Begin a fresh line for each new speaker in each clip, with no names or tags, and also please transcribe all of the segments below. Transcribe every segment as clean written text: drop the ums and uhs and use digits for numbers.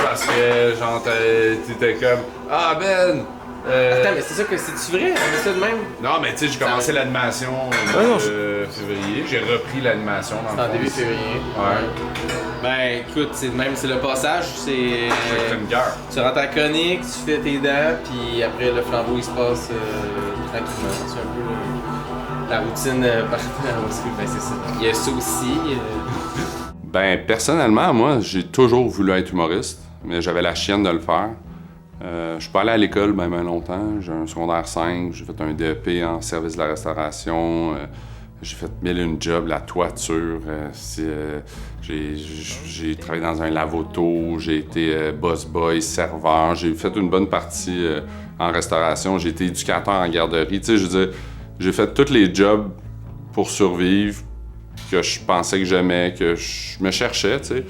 parce que, genre, t'étais comme « Ah, Ben!
Attends, mais c'est ça que c'est-tu vrai? On fait ça de même?
Non, mais tu sais, j'ai commencé l'animation en février. J'ai repris l'animation dans le
En
fond.
début février.
Ouais.
Ben écoute, c'est de même, c'est le passage, c'est...
J'ai une guerre.
Tu rentres à la chronique, tu fais tes dents, puis après le flambeau il se passe tranquillement. C'est un peu la routine ben c'est ça. Il y a ça aussi.
Ben, personnellement, moi, j'ai toujours voulu être humoriste, mais j'avais la chienne de le faire. Je suis pas allé à l'école bien longtemps. J'ai un secondaire 5, j'ai fait un DEP en service de la restauration. J'ai fait 1001 jobs, la toiture. J'ai travaillé dans un lave-auto, j'ai été boss boy, serveur. J'ai fait une bonne partie en restauration. J'ai été éducateur en garderie. Tu sais, je veux dire, j'ai fait tous les jobs pour survivre, que je pensais que j'aimais, que je me cherchais, tu sais.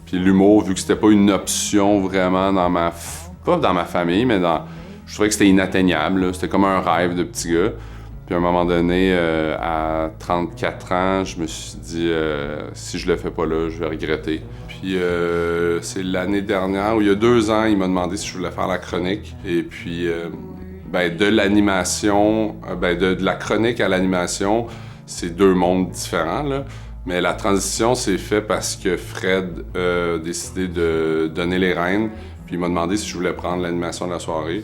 Puis l'humour, vu que c'était pas une option vraiment pas dans ma famille, mais je trouvais que c'était inatteignable, là. C'était comme un rêve de petit gars. Puis à un moment donné, à 34 ans, je me suis dit, si je le fais pas là, je vais regretter. Puis c'est l'année dernière, ou il y a 2 ans, il m'a demandé si je voulais faire la chronique. Et puis, de l'animation, de la chronique à l'animation, c'est 2 mondes différents, là. Mais la transition s'est faite parce que Fred a décidé de donner les rênes. Puis il m'a demandé si je voulais prendre l'animation de la soirée.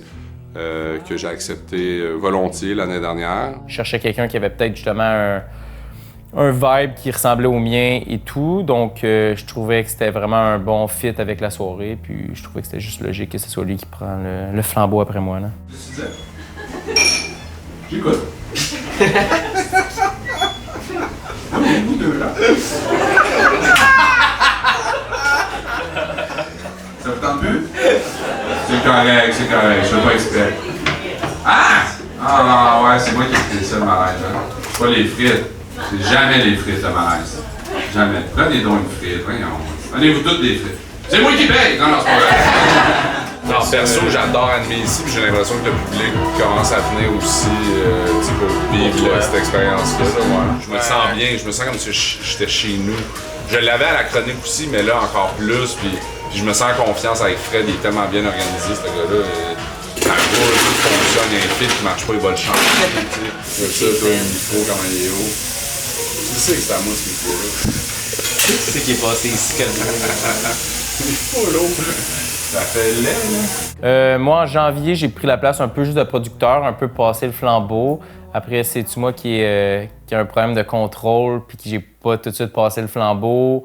Que j'ai accepté volontiers l'année dernière.
Je cherchais quelqu'un qui avait peut-être justement un vibe qui ressemblait au mien et tout, donc je trouvais que c'était vraiment un bon fit avec la soirée, puis je trouvais que c'était juste logique que ce soit lui qui prend le flambeau après moi. Là.
J'écoute. Vous deux, là. Ça vous tente plus? C'est correct, je fais pas exprès. Ah! Ah ouais, c'est moi qui ai fait ça le malaise, hein. C'est pas les frites. C'est jamais les frites le malaise. Jamais. Prenez donc une frite, voyons. Prenez-vous toutes des frites. C'est moi qui paye! Non, c'est pas vrai.
Non, perso, j'adore animer ici, puis j'ai l'impression que le public commence à venir aussi pour vivre cette expérience-là. Je me sens bien, je me sens comme si j'étais chez nous. Je l'avais à la chronique aussi, mais là encore plus, puis je me sens en confiance avec Fred, il est tellement bien organisé, ce gars-là. Ça roule, tout fonctionne, il y a un fil qui marche pas, il va le changer. Tu sais, toi, le micro, comment il est haut. Tu sais que c'est à moi ce micro-là.
C'est qui est passé ici quasiment.
Il est pas lourd. Ça fait laid, là.
Moi, en janvier, j'ai pris la place un peu juste de producteur, un peu passé le flambeau. Après, c'est-tu moi qui a un problème de contrôle puis que j'ai pas tout de suite passé le flambeau.